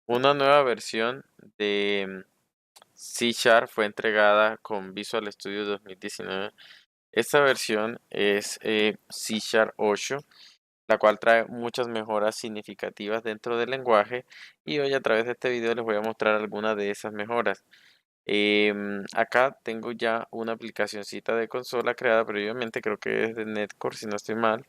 Una nueva versión de C Sharp fue entregada con Visual Studio 2019. Esta versión es C Sharp 8, la cual trae muchas mejoras significativas dentro del lenguaje y hoy a través de este video les voy a mostrar algunas de esas mejoras. Acá tengo ya una aplicacioncita de consola creada previamente, creo que es de Netcore si no estoy mal.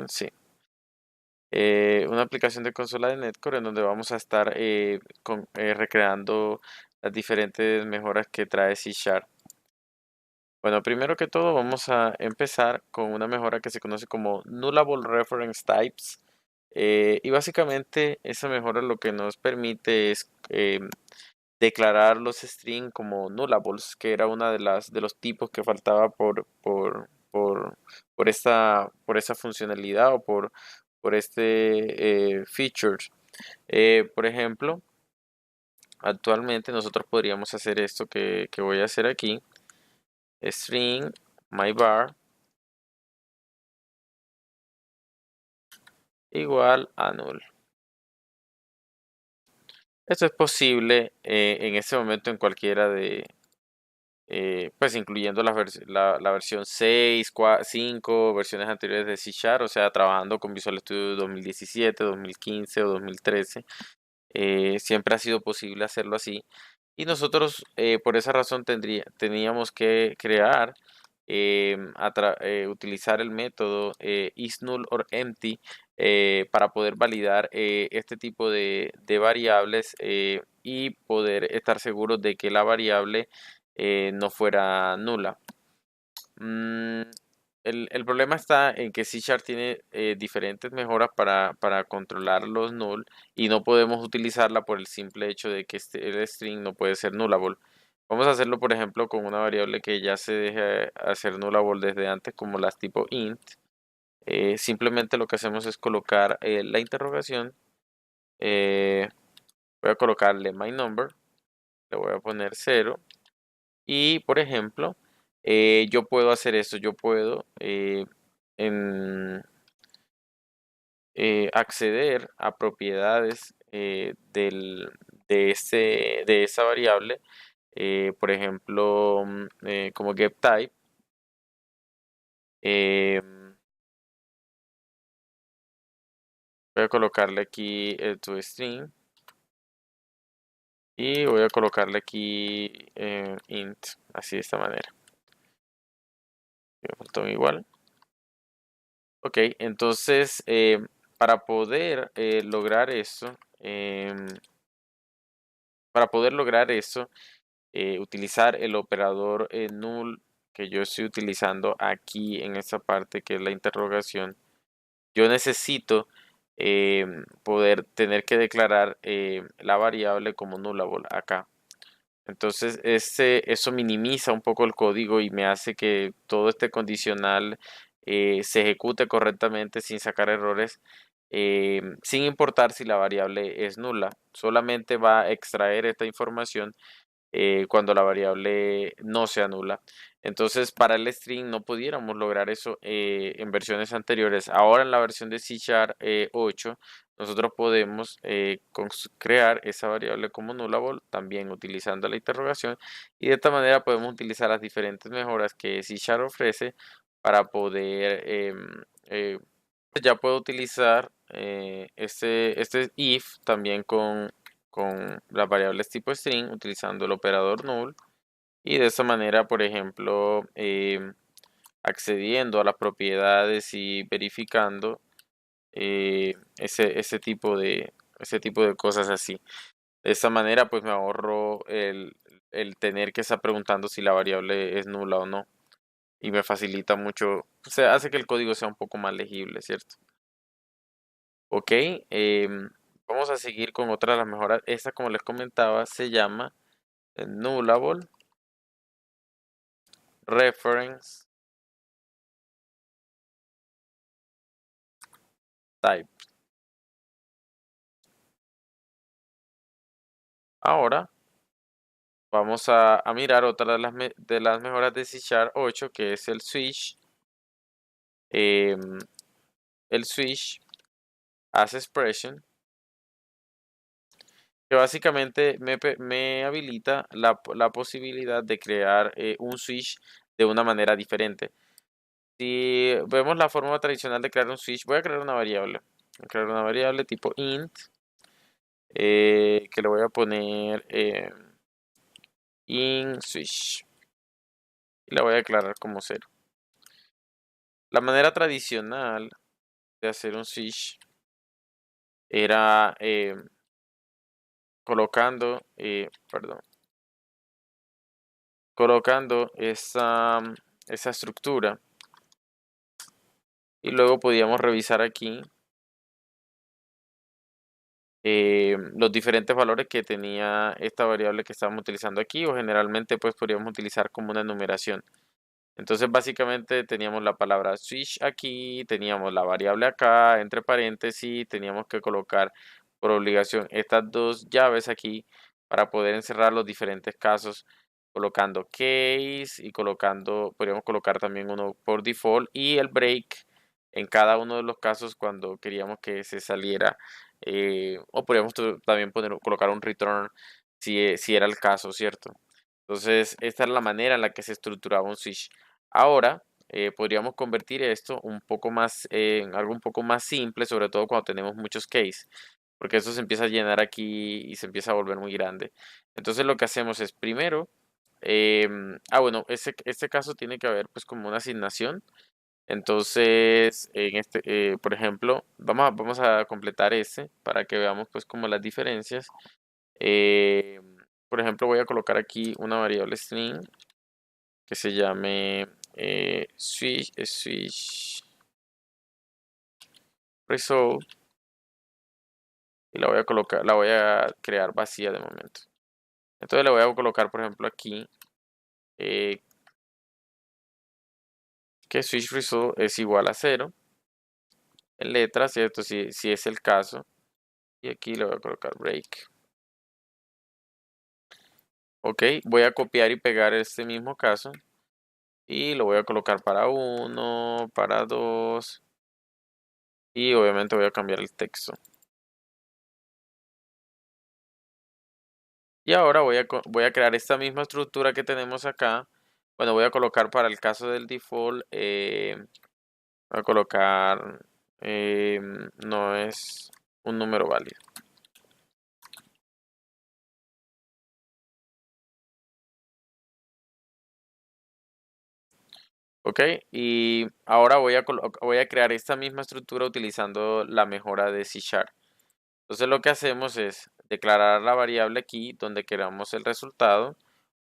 Sí. Una aplicación de consola de Netcore en donde vamos a estar recreando las diferentes mejoras que trae C Sharp. Bueno, primero que todo vamos a empezar con una mejora que se conoce como Nullable Reference Types. Y básicamente esa mejora lo que nos permite es declarar los strings como nullables, que era una de los tipos que faltaba por esa funcionalidad o por este feature. Por ejemplo, actualmente nosotros podríamos hacer esto que voy a hacer aquí. String myVar igual a null. Esto es posible en este momento en cualquiera pues incluyendo la versión 6, 5, versiones anteriores de C Sharp, o sea, trabajando con Visual Studio 2017, 2015 o 2013. Siempre ha sido posible hacerlo así. Y nosotros por esa razón teníamos que crear, utilizar el método isNull or empty para poder validar este tipo de variables y poder estar seguros de que la variable no fuera nula. Mm, el problema está en que C Sharp tiene diferentes mejoras para controlar los null y no podemos utilizarla por el simple hecho de que el string no puede ser nullable. Vamos a hacerlo, por ejemplo, con una variable que ya se deje hacer nullable desde antes, como las tipo int. Simplemente lo que hacemos es colocar la interrogación. Voy a colocarle my number, le voy a poner 0 y, por ejemplo, yo puedo hacer esto, yo puedo en, acceder a propiedades de esa variable, por ejemplo, como getType. Voy a colocarle aquí el toString y voy a colocarle aquí int, así de esta manera. Me faltó igual. Ok, entonces para poder lograr eso, utilizar el operador null que yo estoy utilizando aquí en esta parte que es la interrogación, yo necesito poder tener que declarar la variable como nullable acá. Entonces eso minimiza un poco el código y me hace que todo este condicional se ejecute correctamente sin sacar errores, sin importar si la variable es nula. Solamente va a extraer esta información cuando la variable no sea nula. Entonces, para el string no pudiéramos lograr eso en versiones anteriores. Ahora en la versión de C Sharp 8, nosotros podemos crear esa variable como nullable, también utilizando la interrogación. Y de esta manera podemos utilizar las diferentes mejoras que C Sharp ofrece para poder, ya puedo utilizar este if también con las variables tipo string utilizando el operador null y de esa manera, por ejemplo, accediendo a las propiedades y verificando ese tipo de cosas así. De esa manera, pues me ahorro el tener que estar preguntando si la variable es nula o no y me facilita mucho, o sea, hace que el código sea un poco más legible, ¿cierto? Ok, vamos a seguir con otra de las mejoras. Esta, como les comentaba, se llama Nullable Reference Type. Ahora vamos a mirar otra de las mejoras de C Sharp 8, que es el switch. El switch as expression, que básicamente me habilita la posibilidad de crear un switch de una manera diferente. Si vemos la forma tradicional de crear un switch, voy a crear una variable. Voy a crear una variable tipo int, que le voy a poner in switch y la voy a declarar como 0. La manera tradicional de hacer un switch era colocando, colocando esa estructura y luego podíamos revisar aquí los diferentes valores que tenía esta variable que estábamos utilizando aquí, o generalmente pues podríamos utilizar como una enumeración. Entonces básicamente teníamos la palabra switch aquí, teníamos la variable acá, entre paréntesis, teníamos que colocar por obligación estas dos llaves aquí para poder encerrar los diferentes casos, colocando case y colocando, podríamos colocar también uno por default y el break en cada uno de los casos cuando queríamos que se saliera, o podríamos también colocar un return si era el caso, ¿cierto? Entonces, esta es la manera en la que se estructuraba un switch. Ahora, podríamos convertir esto un poco más, en algo un poco más simple, sobre todo cuando tenemos muchos cases, porque eso se empieza a llenar aquí y se empieza a volver muy grande. Entonces, lo que hacemos es primero, bueno, este caso tiene que haber pues como una asignación. Entonces, por ejemplo, vamos a completar este para que veamos pues como las diferencias. Eh, por ejemplo, voy a colocar aquí una variable string que se llame switch result y la voy a colocar, la voy a crear vacía de momento. Entonces le voy a colocar, por ejemplo, aquí eh, que switch result es igual a 0 en letras, ¿cierto? Si es el caso. Y aquí le voy a colocar break. Ok, voy a copiar y pegar este mismo caso y lo voy a colocar para 1, para 2 y obviamente voy a cambiar el texto. Y ahora voy a crear esta misma estructura que tenemos acá. Bueno, voy a colocar para el caso del default, voy a colocar, no es un número válido. Ok, y ahora voy a crear esta misma estructura utilizando la mejora de C#. Entonces lo que hacemos es declarar la variable aquí donde queramos el resultado,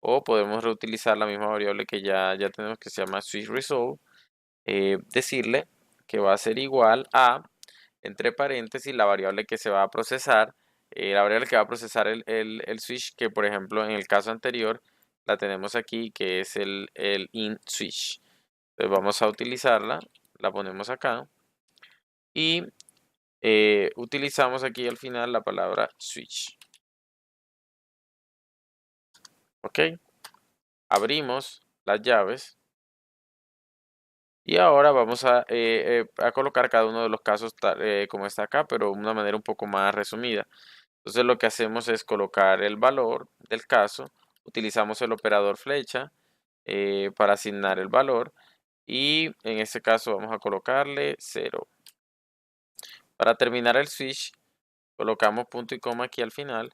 o podemos reutilizar la misma variable que ya tenemos que se llama switchResult, decirle que va a ser igual a, entre paréntesis, la variable que se va a procesar, la variable que va a procesar el switch, que por ejemplo en el caso anterior la tenemos aquí, que es el int switch. Entonces vamos a utilizarla, la ponemos acá y utilizamos aquí al final la palabra switch. Ok, abrimos las llaves y ahora vamos a colocar cada uno de los casos como está acá, pero de una manera un poco más resumida. Entonces lo que hacemos es colocar el valor del caso, utilizamos el operador flecha para asignar el valor y en este caso vamos a colocarle 0. Para terminar el switch colocamos punto y coma aquí al final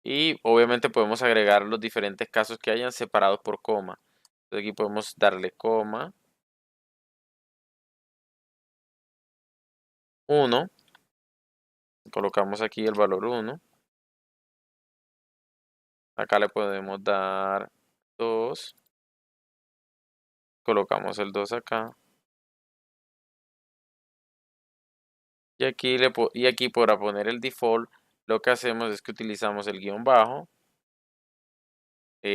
y obviamente podemos agregar los diferentes casos que hayan separados por coma. Entonces aquí podemos darle coma 1, colocamos aquí el valor 1, acá le podemos dar 2, colocamos el 2 acá y aquí para poner el default lo que hacemos es que utilizamos el guión bajo,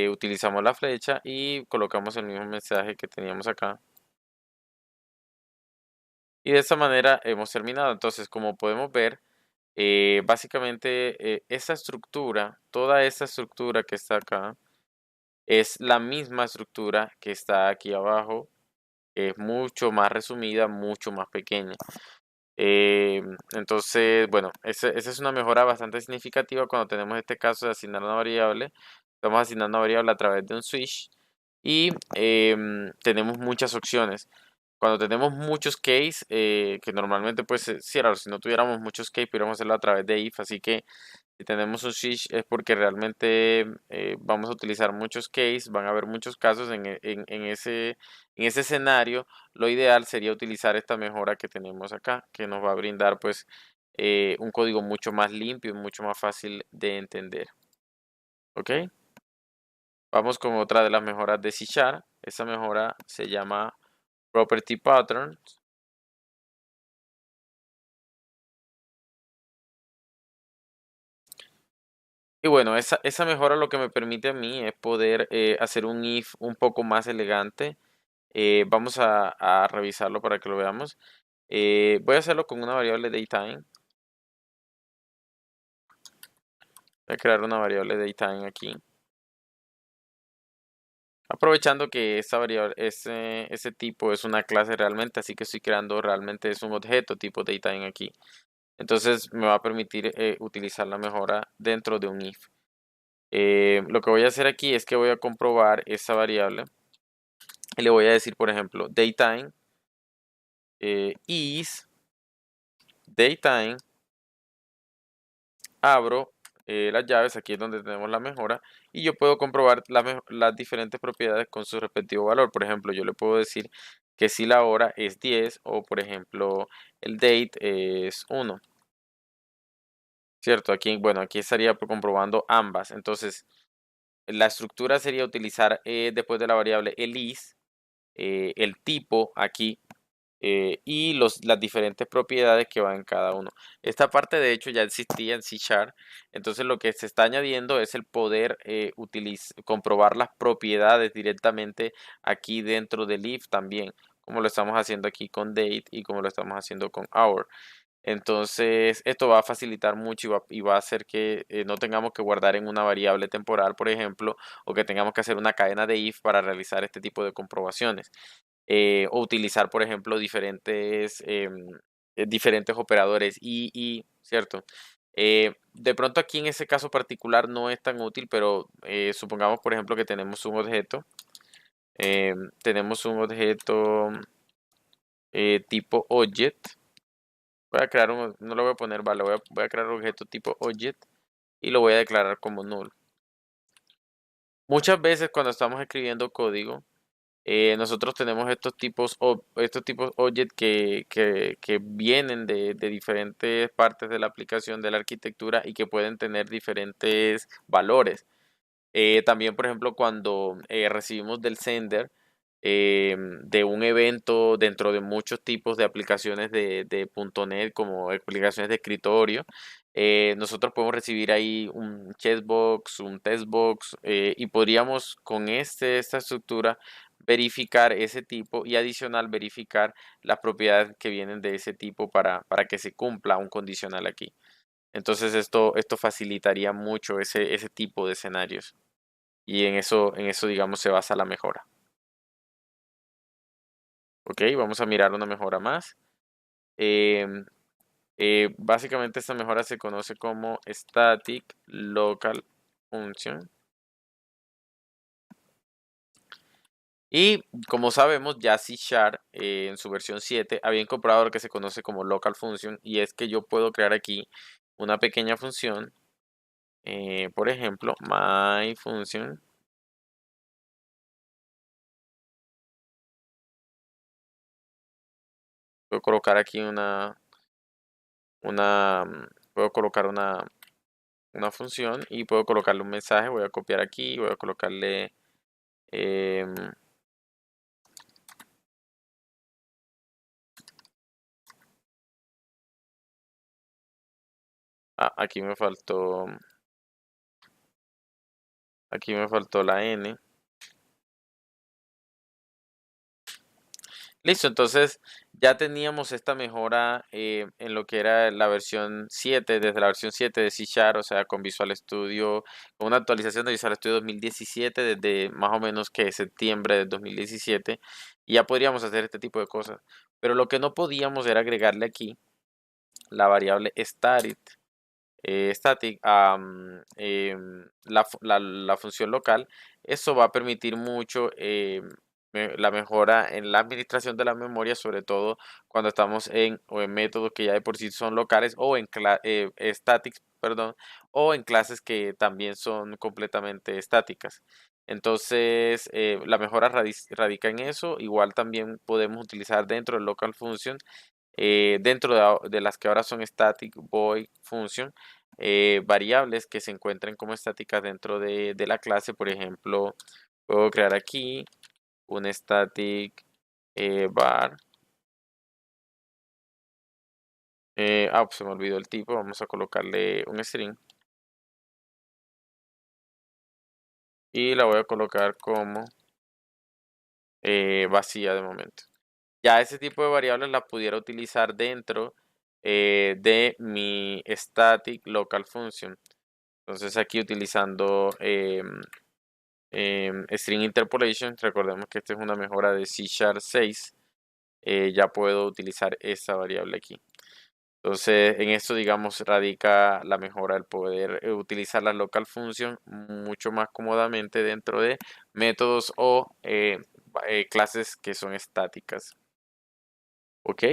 utilizamos la flecha y colocamos el mismo mensaje que teníamos acá. Y de esta manera hemos terminado. Entonces, como podemos ver, básicamente esta estructura, toda esta estructura que está acá, es la misma estructura que está aquí abajo, es mucho más resumida, mucho más pequeña. Entonces, bueno, esa es una mejora bastante significativa cuando tenemos este caso de asignar una variable. Estamos asignando una variable a través de un switch y tenemos muchas opciones. Cuando tenemos muchos case, que normalmente pues sí, claro, si no tuviéramos muchos case, pudiéramos hacerlo a través de if, así que si tenemos un switch es porque realmente vamos a utilizar muchos case, van a haber muchos casos en ese escenario. Lo ideal sería utilizar esta mejora que tenemos acá, que nos va a brindar pues un código mucho más limpio y mucho más fácil de entender. ¿Ok? Vamos con otra de las mejoras de C#. Esa mejora se llama Property Patterns. Y bueno, esa mejora lo que me permite a mí es poder hacer un if un poco más elegante. Vamos a revisarlo para que lo veamos. Voy a hacerlo con una variable datetime. Voy a crear una variable datetime aquí. Aprovechando que esta variable, ese tipo es una clase realmente, así que estoy creando realmente es un objeto tipo datetime aquí. Entonces me va a permitir utilizar la mejora dentro de un if. Lo que voy a hacer aquí es que voy a comprobar esa variable y le voy a decir, por ejemplo, datetime is datetime, abro las llaves, aquí es donde tenemos la mejora, y yo puedo comprobar las diferentes propiedades con su respectivo valor. Por ejemplo, yo le puedo decir que si la hora es 10 o, por ejemplo, el date es 1. ¿Cierto? Aquí, bueno, aquí estaría comprobando ambas. Entonces, la estructura sería utilizar después de la variable el is, el tipo aquí y las diferentes propiedades que van en cada uno. Esta parte de hecho ya existía en C#, entonces lo que se está añadiendo es el poder comprobar las propiedades directamente aquí dentro del if también, como lo estamos haciendo aquí con date y como lo estamos haciendo con hour. Entonces, esto va a facilitar mucho y va a hacer que no tengamos que guardar en una variable temporal, por ejemplo, o que tengamos que hacer una cadena de if para realizar este tipo de comprobaciones. O utilizar, por ejemplo, diferentes operadores y, ¿cierto? De pronto aquí en ese caso particular no es tan útil, pero supongamos, por ejemplo, que tenemos un objeto tipo object. Voy a crear no lo voy a poner vale, voy a crear un objeto tipo object y lo voy a declarar como null. Muchas veces cuando estamos escribiendo código, nosotros tenemos estos tipos object que vienen de diferentes partes de la aplicación, de la arquitectura y que pueden tener diferentes valores. También, por ejemplo, cuando recibimos del sender de un evento dentro de muchos tipos de aplicaciones de .NET, como aplicaciones de escritorio, nosotros podemos recibir ahí un checkbox, un testbox, y podríamos con esta estructura verificar ese tipo y adicional verificar las propiedades que vienen de ese tipo para que se cumpla un condicional aquí. Entonces esto facilitaría mucho ese tipo de escenarios y en eso digamos se basa la mejora. Ok, vamos a mirar una mejora más. Em, Básicamente esta mejora se conoce como Static Local Function. Y como sabemos, ya C# en su versión 7 había incorporado lo que se conoce como Local Function. Y es que yo puedo crear aquí una pequeña función. Por ejemplo, myFunction. Puedo colocar aquí puedo colocar una función y puedo colocarle un mensaje. Voy a copiar aquí, voy a colocarle em, aquí me faltó la n. Listo, entonces ya teníamos esta mejora en lo que era la versión 7, desde la versión 7 de C#, o sea, con Visual Studio, con una actualización de Visual Studio 2017, desde más o menos que septiembre de 2017, y ya podríamos hacer este tipo de cosas. Pero lo que no podíamos era agregarle aquí la variable static la función local. Eso va a permitir mucho la mejora en la administración de la memoria, sobre todo cuando estamos o en métodos que ya de por sí son locales o en statics, perdón, o en clases que también son completamente estáticas. Entonces, la mejora radica en eso. Igual también podemos utilizar dentro del local function, dentro de las que ahora son static void function, variables que se encuentren como estáticas dentro de la clase. Por ejemplo, puedo crear aquí un static var. Se me olvidó el tipo. Vamos a colocarle un string y la voy a colocar como vacía de momento. Ya ese tipo de variables la pudiera utilizar dentro de mi static local function. Entonces aquí utilizando string interpolation, recordemos que esta es una mejora de C# 6, ya puedo utilizar esta variable aquí. Entonces en esto, digamos, radica la mejora, el poder utilizar la local function mucho más cómodamente dentro de métodos o clases que son estáticas. ¿Ok?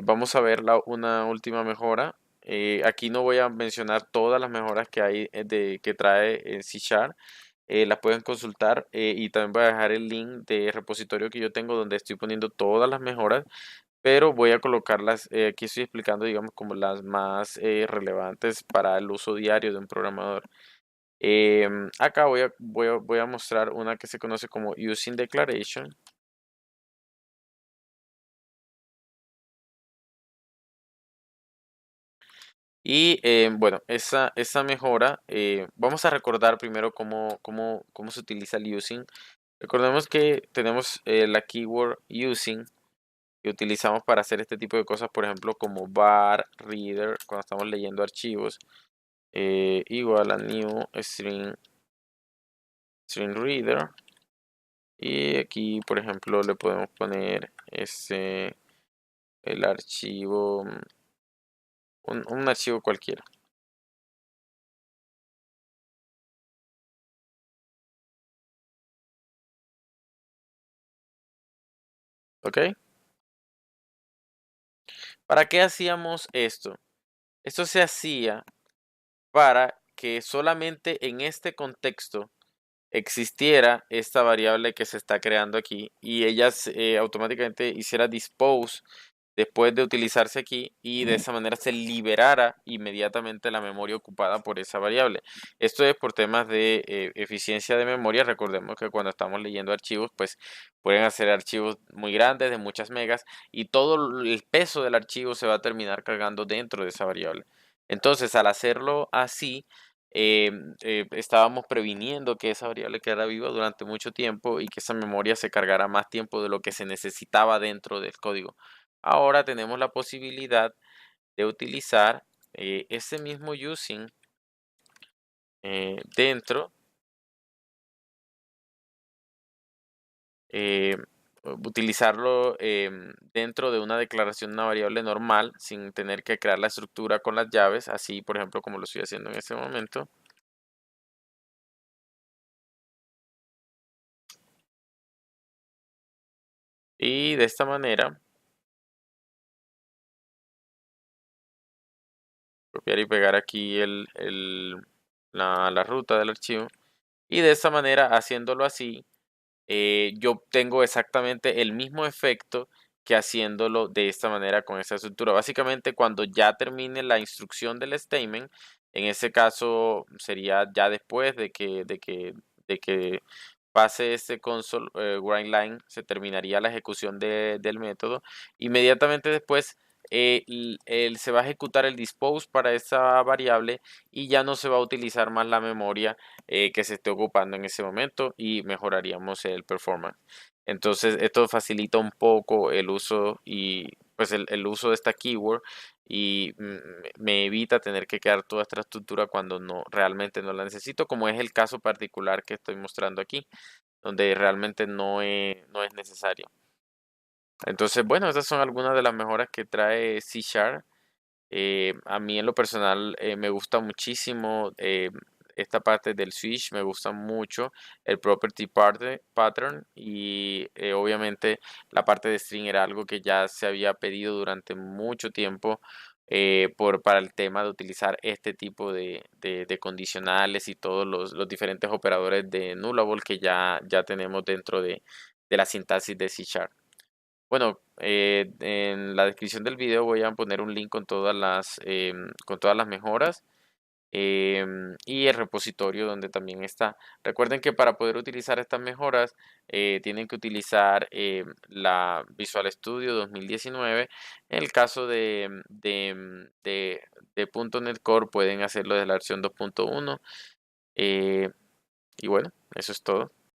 Vamos a ver una última mejora. Aquí no voy a mencionar todas las mejoras que hay que trae en C#. Las pueden consultar, y también voy a dejar el link de repositorio que yo tengo donde estoy poniendo todas las mejoras, pero voy a colocarlas, aquí estoy explicando, digamos, como las más relevantes para el uso diario de un programador. Acá voy a mostrar una que se conoce como Using Declaration. Y bueno, esa mejora, vamos a recordar primero cómo se utiliza el using. Recordemos que tenemos la keyword using que utilizamos para hacer este tipo de cosas, por ejemplo, como var reader, cuando estamos leyendo archivos, igual a new string reader. Y aquí, por ejemplo, le podemos poner el archivo, un archivo cualquiera. ¿Ok? ¿Para qué hacíamos esto? Esto se hacía para que solamente en este contexto existiera esta variable que se está creando aquí y ella automáticamente hiciera dispose después de utilizarse aquí, y de esa manera se liberara inmediatamente la memoria ocupada por esa variable. Esto es por temas de eficiencia de memoria. Recordemos que cuando estamos leyendo archivos, pues pueden hacer archivos muy grandes de muchas megas, y todo el peso del archivo se va a terminar cargando dentro de esa variable. Entonces, al hacerlo así, estábamos previniendo que esa variable quedara viva durante mucho tiempo y que esa memoria se cargara más tiempo de lo que se necesitaba dentro del código. Ahora tenemos la posibilidad de utilizar ese mismo using dentro, eh, utilizarlo dentro de una declaración de una variable normal sin tener que crear la estructura con las llaves, así por ejemplo como lo estoy haciendo en este momento. Y de esta manera, copiar y pegar aquí la ruta del archivo. Y de esta manera, haciéndolo así, yo obtengo exactamente el mismo efecto que haciéndolo de esta manera con esta estructura. Básicamente, cuando ya termine la instrucción del statement, en ese caso sería ya después de que pase este console grind line, se terminaría la ejecución del método. Inmediatamente después se va a ejecutar el dispose para esa variable, y ya no se va a utilizar más la memoria que se esté ocupando en ese momento, y mejoraríamos el performance. Entonces esto facilita un poco el uso, y pues el uso de esta keyword, y me evita tener que crear toda esta estructura cuando realmente no la necesito, como es el caso particular que estoy mostrando aquí, donde realmente no es necesario. Entonces, bueno, estas son algunas de las mejoras que trae C#. A mí en lo personal me gusta muchísimo esta parte del switch, me gusta mucho el pattern y obviamente la parte de string era algo que ya se había pedido durante mucho tiempo para el tema de utilizar este tipo de condicionales y todos los diferentes operadores de nullable que ya tenemos dentro de la sintaxis de C Sharp. Bueno, en la descripción del video voy a poner un link con todas las mejoras y el repositorio donde también está. Recuerden que para poder utilizar estas mejoras tienen que utilizar la Visual Studio 2019. En el caso de .NET Core pueden hacerlo desde la versión 2.1. Y bueno, eso es todo.